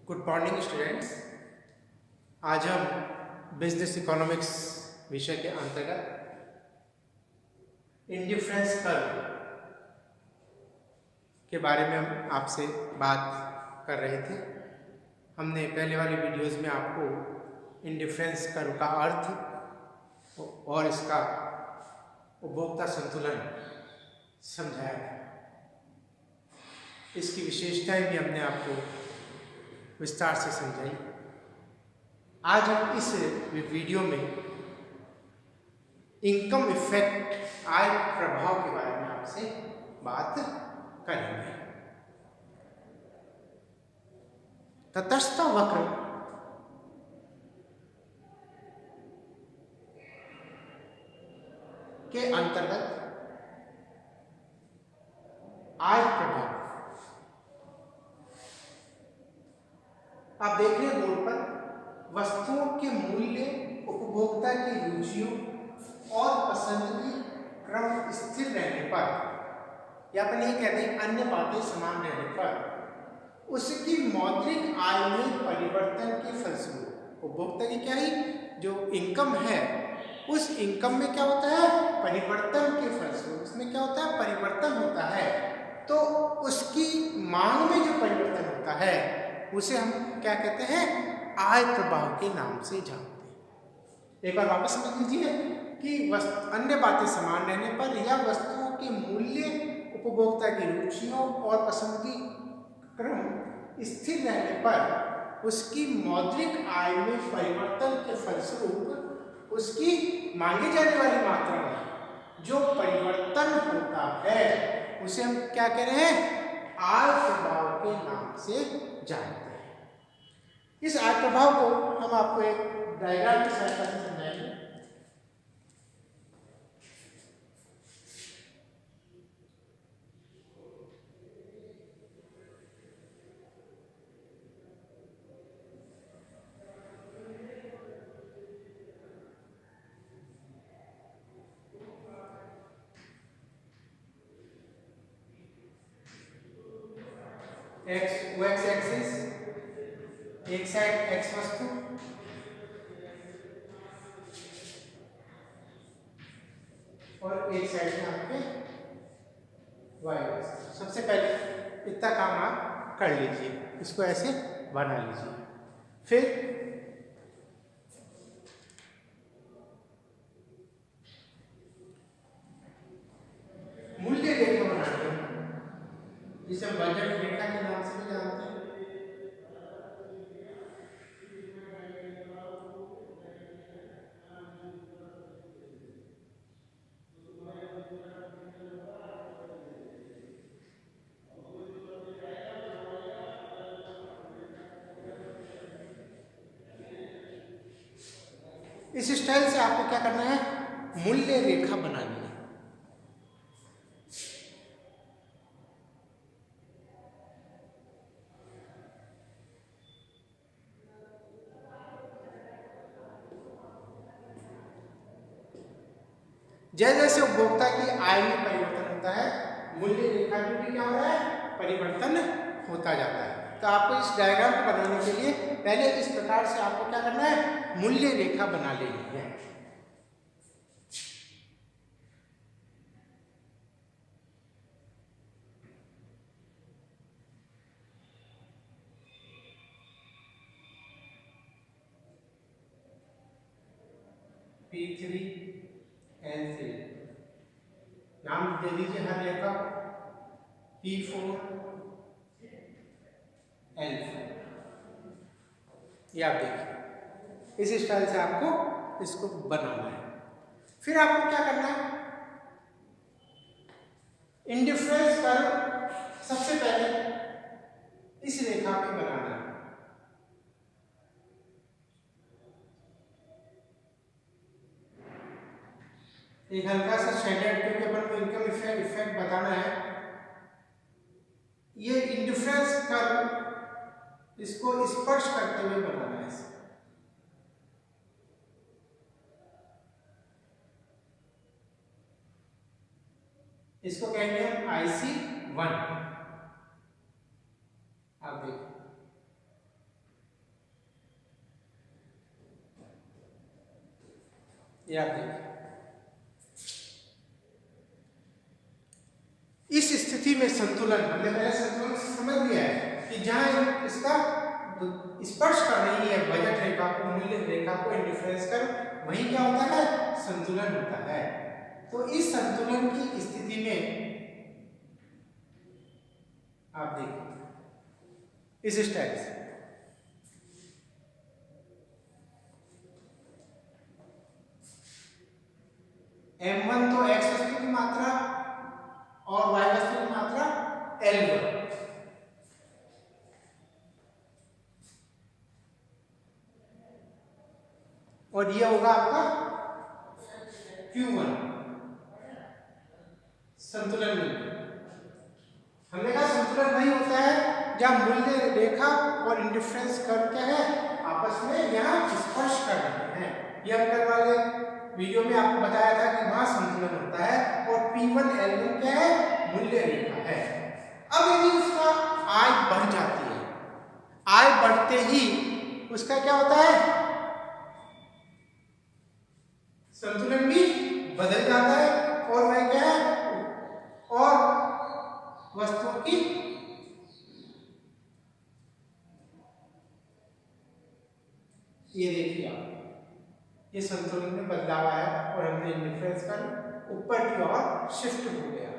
Good morning students. आज हम business economics विषय के अंतर्गत इंडिफरेंस कर्व के बारे में हम आपसे बात कर रहे थे। हमने पहले वाली वीडियोस में आपको इंडिफरेंस कर्व का अर्थ और इसका उपभोक्ता संतुलन समझाया था। इसकी विशेषताएं भी हमने आपको विस्तार से समझाई। आज हम इस वीडियो में इनकम इफेक्ट, आय प्रभाव के बारे में आपसे बात करेंगे। तटस्थ वक्र के अंतर्गत आय प्रभाव आप देख रहे हैं बोर्ड पर। वस्तुओं के मूल्य उपभोक्ता की रुचियों और पसंद की क्रम स्थिर रहने पर, या अपन ये कहते हैं अन्य बातें समान रहने पर, उसकी मौद्रिक आय में परिवर्तन के फलस्वरूप उपभोक्ता की क्या ही जो इनकम है, उस इनकम में क्या होता है, परिवर्तन के फलस्वरूप उसमें क्या होता है, परिवर्तन होता है। तो उसकी मांग में जो परिवर्तन होता है उसे हम क्या कहते हैं, आय प्रभाव के नाम से जानते हैं। एक बार वापस समझ लीजिए कि अन्य बातें समान रहने पर या वस्तुओं के मूल्य उपभोक्ता की रुचियों और पसंद की क्रम स्थिर रहने पर उसकी मौद्रिक आय में परिवर्तन के फलस्वरूप उसकी मांगी जाने वाली मात्रा में जो परिवर्तन होता है उसे हम क्या कह रहे हैं, आय प्रभाव के नाम से जानते हैं। इस आय प्रभाव को हम आपको एक डायग्राम की सहायता से समझाएंगे। एक्स एक्सिस, एक साइड एक्स वस्तु और एक साइड में आपके वाई वस्तु। सबसे पहले इतना काम आप कर लीजिए, इसको ऐसे बना लीजिए। फिर मूल्य रेखा बनाते हैं जिसे हम बजट डेटा के नाम से भी जानते हैं। इस स्टाइल से आपको क्या करना है, मूल्य रेखा बनानी है। जैसे जैसे उपभोक्ता की आय में परिवर्तन होता है, मूल्य रेखा में भी क्या हो रहा है, परिवर्तन होता जाता है। तो आपको इस डायग्राम को बनाने के लिए पहले इस प्रकार से आपको क्या करना है, मूल्य रेखा बना लेनी है। P3 N3 नाम दे दीजिए हर रेखा। P4 N4, ये आप देखिए इस स्टाइल से आपको इसको बनाना है। फिर आपको क्या करना है, इंडिफरेंस कर्व सबसे पहले इस रेखा पे बनाना है। एक हल्का सा शेडेड, क्योंकि अपन को इनकम इफेक्ट बताना है। ये इंडिफरेंस कर्व इसको स्पर्श करते हुए बनाना है। इसको कहेंगे हम IC1। आप देखिए ये आप देखिए, इस स्थिति में संतुलन, हमने पहले संतुलन से समझ लिया है कि जहां इसका स्पर्श कर रही है बजट रेखा को, मूल्य रेखा को इंडिफरेंस कर, वही क्या होता है, संतुलन होता है। तो इस संतुलन की स्थिति में आप देखिए इस स्टाइल से m1 तो x वस्तु की मात्रा और y वस्तु की मात्रा L1, और ये होगा आपका Q1 संतुलन में। हमने कहा संतुलन वही होता है जहां मूल्य रेखा और इंडिफरेंस कर्व क्या है, आपस में यहां स्पर्श कर रहे हैं। ये हम कल वाले वीडियो में आपको बताया था कि वहां संतुलन होता है, और P1 L1 क्या है, मूल्य रेखा है। अब यदि उसका आय बढ़ जाती है, आय बढ़ते ही उसका क्या होता है, संतुलन भी बदल जाता है, और वह क्या है, और वस्तुओं की ये देखिए आप, ये संतुलन में बदलाव आया और हमने इंडिफरेंस कर ऊपर की ओर शिफ्ट हो गया।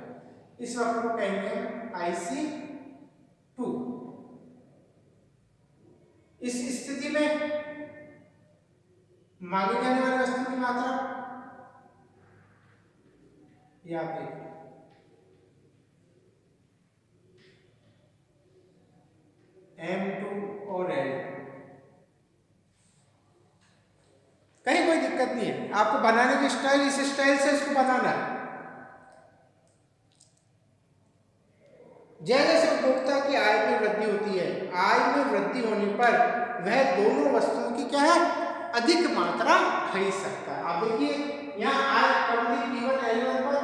इस वक्त को कहेंगे IC2। इस स्थिति में मांगी जाने वाली वस्तु की मात्रा ये आप देखिए, M2 और L, कहीं कोई दिक्कत नहीं है, आपको बनाने की स्टाइल इस स्टाइल से इसको बनाना है। जैसे जैसे उपभोक्ता की आय में वृद्धि होती है, आय में वृद्धि होने पर वह दोनों वस्तुओं की क्या है, अधिक मात्रा खरीद सकता है। आप देखिए यहाँ आय कम थी P1 L1 पर,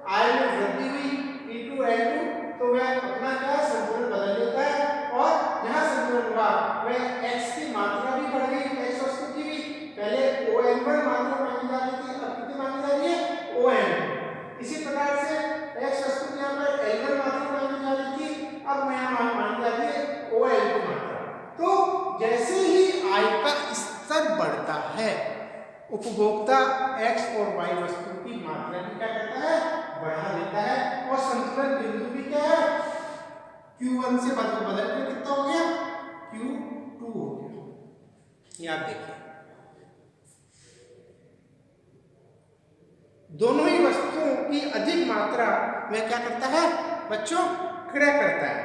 आय में वृद्धि हुई P2 L2, तो वह अपना क्या संतुलन बदल लेता है, और यहाँ संतुलन हुआ वह x की मात्रा भी बढ़ गई, x वस्तु की भी, पहले OM1 मात्रा मांगी जा रही थी, अब कितनी मांगी जा रही है, OM। इसी प्रकार से x वस्तु की यहाँ पर L1 मात्रा मांगी जा रही थी, अब यहाँ मांगी जा रही है OL2 मात्रा। तो जैसे ही आय का स्तर बढ़ता है, उपभोक्ता x और y वस्तु की मात्रा भी क्या करता है, बढ़ा देता है, और संतुलन बिंदु भी क्या है, Q1 से बदल के कितना हो गया, Q2 हो गया। ये आप देखिए, दोनों ही वस्तुओं की अधिक मात्रा में क्या करता है बच्चों, क्रय करता है,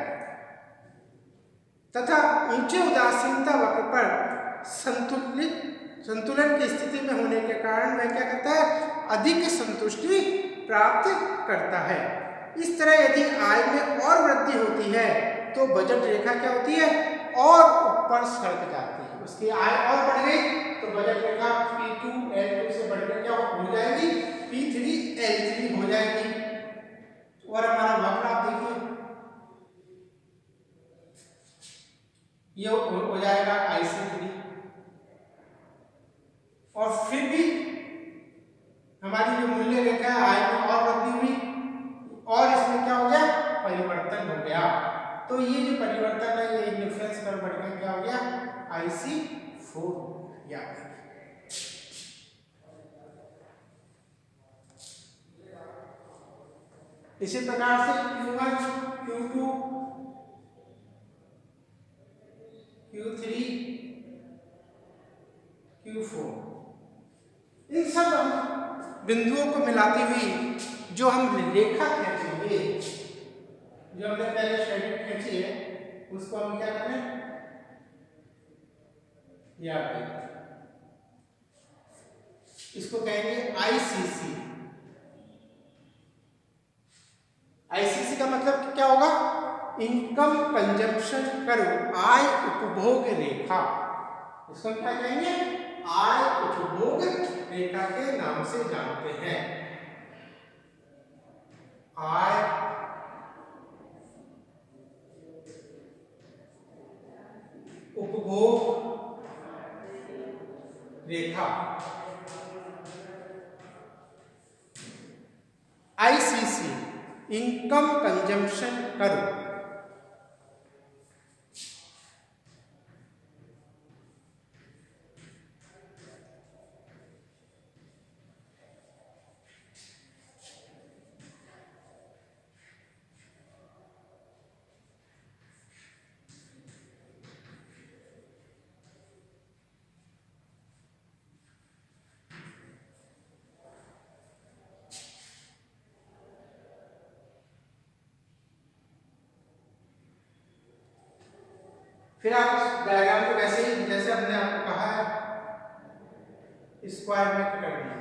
तथा ऊंचे उदासीनता वक्र पर संतुलन की स्थिति में होने के कारण वह क्या करता है, अधिक संतुष्टि प्राप्त करता है। इस तरह यदि आय में और वृद्धि होती है तो बजट रेखा क्या होती है, और ऊपर सरक जाती है। उसकी आय और बढ़ गई तो बजट रेखा P2 L2 से बढ़कर क्या हो जाएगी, P3 L3 हो जाएगी। और हमारा वक्र आप देखिए, ये हो जाएगा IC3, और फिर भी हमारी जो मूल्य रेखा है, आय में और वृद्धि हुई, और इसमें क्या हो गया, परिवर्तन हो गया। तो ये जो परिवर्तन है, ये इंडिफरेंस पर बढ़कर क्या हो गया, IC4 या इसी प्रकार से Q1 Q2 Q3 Q4, इन सब बिंदुओं को मिलाती हुई जो हम रेखा खींचेंगे, जो हमने पहले शेडिंग खींची है, उसको हम क्या करें, याद रखें, इसको कहेंगे ICC। ICC का मतलब क्या होगा, इनकम कंजम्पशन कर्व, आय उपभोग रेखा। इसको क्या कहेंगे, आय उपभोग रेखा के नाम से जानते हैं। आय उपभोग रेखा, इनकम कंजम्पशन कर्व। फिर आप इस डायग्राम को वैसे ही जैसे हमने आपको कहा है स्क्वायर में कर दीजिए।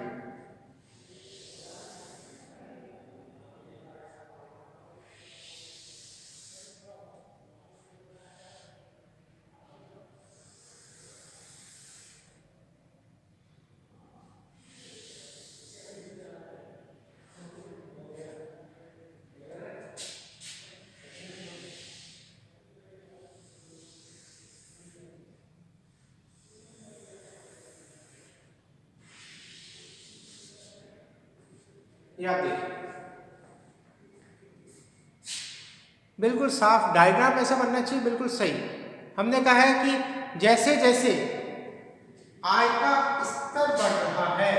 आप देखिए बिल्कुल साफ डायग्राम ऐसा बनना चाहिए, बिल्कुल सही। हमने कहा है कि जैसे जैसे आय का स्तर बढ़ रहा है,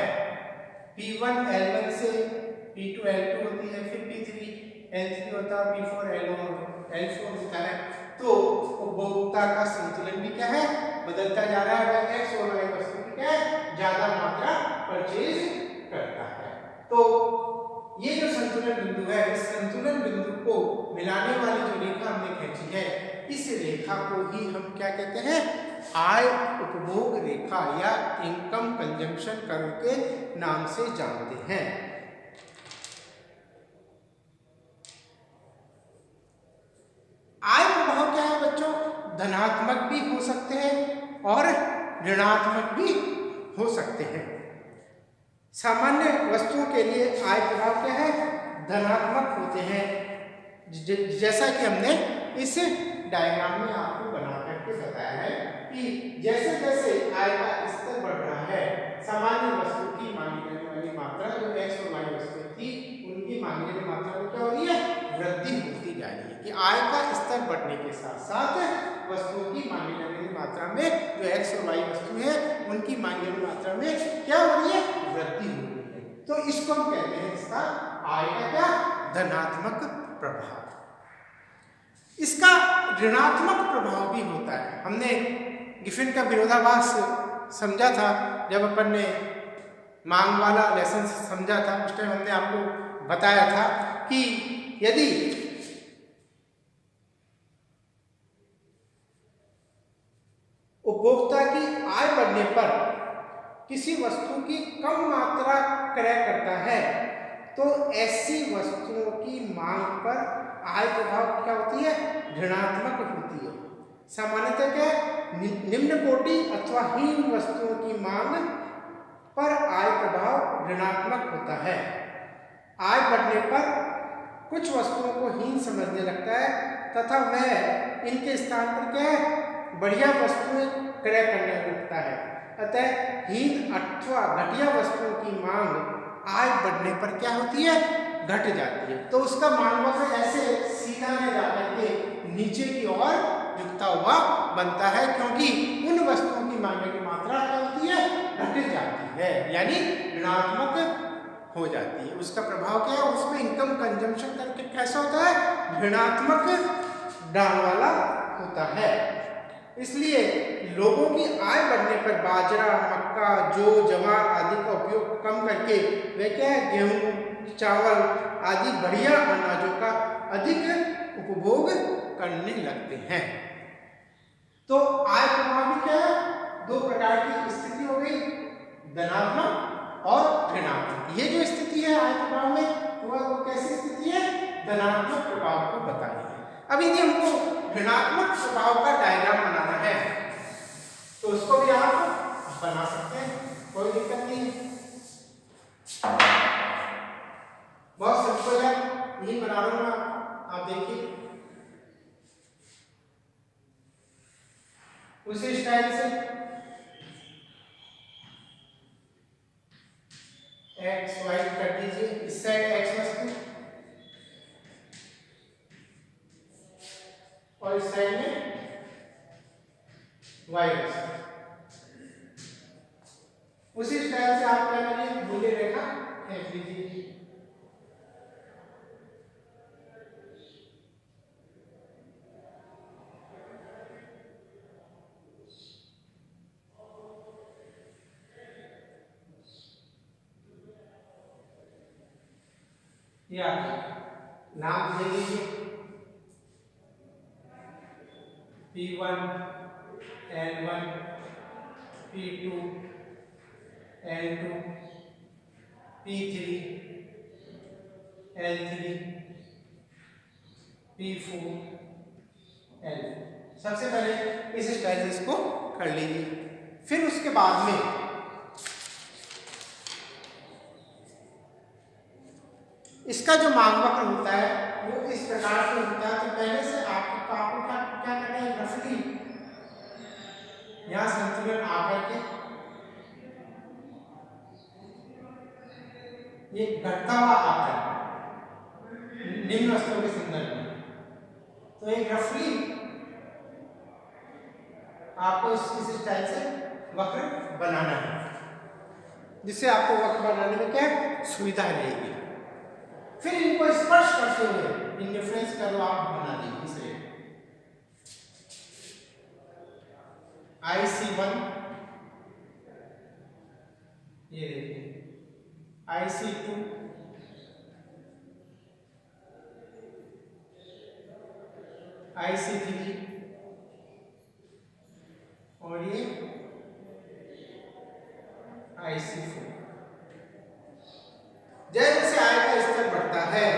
P1 L1 से P2 L2 होती है, फिर P3 L3 होता है, P4 L4 होता है, तो उपभोक्ता का संतुलन भी क्या है, बदलता जा रहा है। वह एक्स और वाई वस्तु की क्या है, ज्यादा मात्रा परचेज करता है। तो ये जो संतुलन बिंदु है, इस संतुलन बिंदु को मिलाने वाली जो रेखा हमने खींची है, इस रेखा को ही हम क्या कहते हैं, आय उपभोग रेखा या इनकम कंजम्पशन कर्व के नाम से जानते हैं। आय प्रभाव क्या है बच्चों, धनात्मक भी हो सकते हैं और ऋणात्मक भी हो सकते हैं। सामान्य वस्तुओं के लिए आय प्रभाव क्या है, धनात्मक होते हैं, जैसा कि हमने इस डायग्राम में आपको बना करके बताया है कि जैसे जैसे आय का स्तर बढ़ रहा है, सामान्य वस्तु की मांगी जाने वाली मात्रा जो एक्स और वाई वस्तु थी, उनकी मांगी जाने मात्रा में क्या हो रही है, वृद्धि होती जा रही है। कि आय का स्तर बढ़ने के साथ साथ वस्तुओं की मांगी जाने वाली मात्रा में जो एक्स और वाई वस्तु है, उनकी मांगी जाने मात्रा में क्या हो रही है, वृद्धि हो रही है। तो इसको हम कहते हैं, इसका आय का क्या, धनात्मक प्रभाव। इसका ऋणात्मक प्रभाव भी होता है। हमने गिफिन का विरोधाभास समझा था जब अपन ने मांग वाला लेसन समझा था, उस टाइम हमने आपको बताया था कि यदि उपभोक्ता की आय बढ़ने पर किसी वस्तु की कम मात्रा क्रय करता है, तो ऐसी वस्तुओं की मांग पर आय प्रभाव क्या होती है, ऋणात्मक होती है। सामान्यतः क्या, निम्न कोटि अथवा हीन वस्तुओं की मांग पर आय प्रभाव ऋणात्मक होता है। आय बढ़ने पर कुछ वस्तुओं को हीन समझने लगता है तथा वह इनके स्थान पर क्या है, बढ़िया वस्तुएं क्रय करने लगता है। अतः हीन अथवा घटिया वस्तुओं की मांग आय बढ़ने पर क्या होती है, घट जाती है। तो उसका मांग वक्र ऐसे सीधा में जाकर के नीचे की ओर झुकता हुआ बनता है, क्योंकि उन वस्तुओं की मांग की मात्रा क्या होती है, घट जाती है, यानी ऋणात्मक हो जाती है। उसका प्रभाव क्या है, उसमें इनकम कंजम्पशन करके कैसा होता है, ऋणात्मक डाल वाला होता है। इसलिए लोगों की आय बढ़ने पर बाजरा, मक्का, जौ, जवार आदि का उपयोग कम करके वे क्या है, गेहूं, चावल आदि बढ़िया अनाजों का अधिक उपभोग करने लगते हैं। तो आय प्रभाव भी क्या है, दो प्रकार की स्थिति हो गई, धनात्मक और ऋणात्मक। ये जो स्थिति है आय प्रभाव में, वो कैसी स्थिति है, धनात्मक प्रभाव को बता रही है। अब यदि हमको ऋणात्मक प्रभाव का डायग्राम बनाना है, तो उसको भी आप बना सकते हैं, कोई दिक्कत नहीं है। बहुत सिंपल है, यही बना रहा हूं मैं, आप देखिए उसी स्टाइल से एक्स वाई कर दीजिए। इस साइड एक्स वस्तु, और इस साइड में y अक्ष। उसी स्टाइल से आप क्या करिए, मूल्य रेखा खींच लीजिए। या नाम दे लीजिए P1 N1 P2 N2 P3 L3 P4 L। सबसे पहले इस स्टाइल से इसको कर लीजिए। फिर उसके बाद में इसका जो मांग वक्र होता है वो इस प्रकार से होता है। तो पहले से आपको क्या करना है, रफली यहाँ संतुलन आकर के ये घटता हुआ आकर निम्न वस्तुओं के संदर्भ में, तो एक रफली आपको इस स्टाइल से वक्र बनाना है, जिससे आपको वक्र बनाने में क्या सुविधा रहेगी। फिर इनको स्पर्श करते हुए इंडिफरेंस कर्व आप बना दीजिए। IC1 ये देखिए, IC2 IC3 और ये IC4। जैसे आय का स्तर बढ़ता है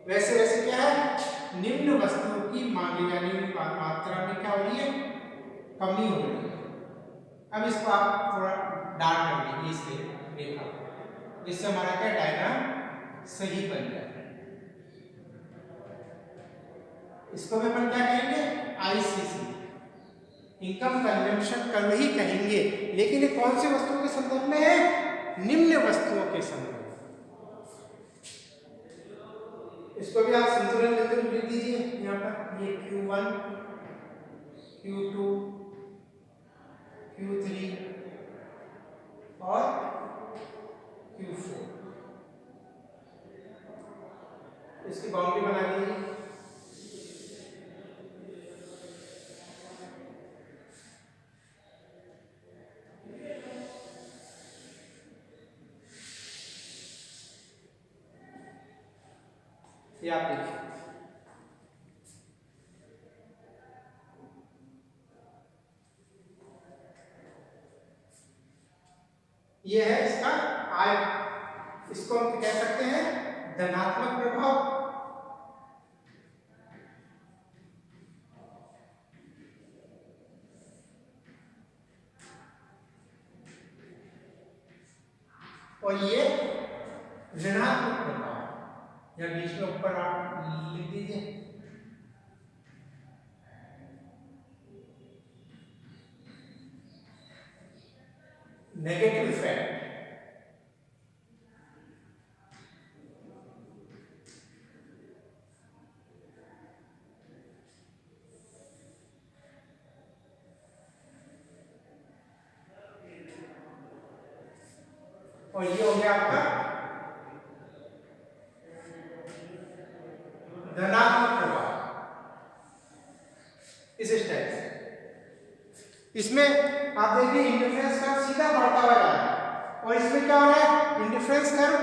वैसे वैसे क्या है, निम्न वस्तुओं की मांगी जाने की मात्रा में क्या हो रही है, कमी हो रही है। अब इसको आप थोड़ा डार्क कर दीजिए इस रेखा को, जिससे हमारा क्या डायग्राम सही बन जाए। इसको भी अपन क्या कहेंगे, ICC इनकम कंजम्पशन कर्व ही कहेंगे। लेकिन ये कौन सी वस्तुओं के संदर्भ में है, निम्न वस्तुओं के संदर्भ। इसको भी आप संतुलन बिंदु लिख दीजिए यहाँ पर, ये Q1 Q2 Q3 और Q4। इसकी बाउंड्री बना दीजिए। ये आप देखिए, ये है इसका आय। इसको हम कह सकते हैं धनात्मक प्रभाव। और ये ऋणात्मक प्रभाव, या बीच में ऊपर आप लिख दीजिए नेगेटिव इफेक्ट। और ये हो गया आपका धनात्मक प्रभाव इस स्टाइल से। इसमें आप देखिए इंडिफरेंस कर्व सीधा बढ़ता हुआ जा रहा है, और इसमें क्या हो रहा है, इंडिफरेंस कर्व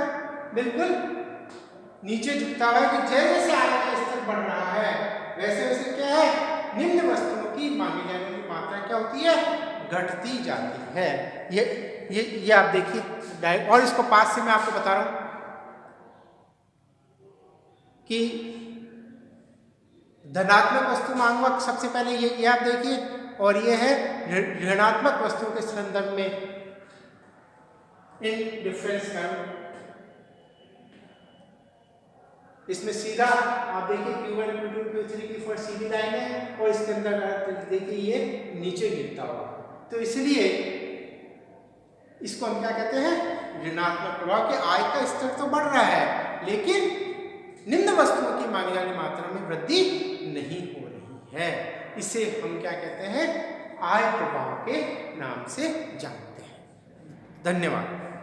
बिल्कुल नीचे झुकता हुआ है कि जैसे जैसे आय का स्तर बढ़ रहा है वैसे वैसे क्या है, निम्न वस्तुओं की मांगी जाने की मात्रा क्या होती है, घटती जाती है। ये आप देखिए, और इसको पास से मैं आपको बता रहा हूं कि धनात्मक वस्तु मांग वक्त सबसे पहले ये आप देखिए, और ये है ऋणात्मक वस्तुओं के संदर्भ में इंडिफरेंस कर्व। इसमें सीधा आप देखिए Q1 Q2 Q3 Q4 सीधी लाइन है, और इसके अंदर देखिए ये नीचे गिरता हुआ। तो इसलिए इसको हम क्या कहते हैं, ऋणात्मक प्रभाव। के आय का स्तर तो बढ़ रहा है लेकिन निम्न वस्तुओं की मांगी जाने मात्रा में वृद्धि नहीं है। इसे हम क्या कहते हैं? आय प्रभाव के नाम से जानते हैं। धन्यवाद।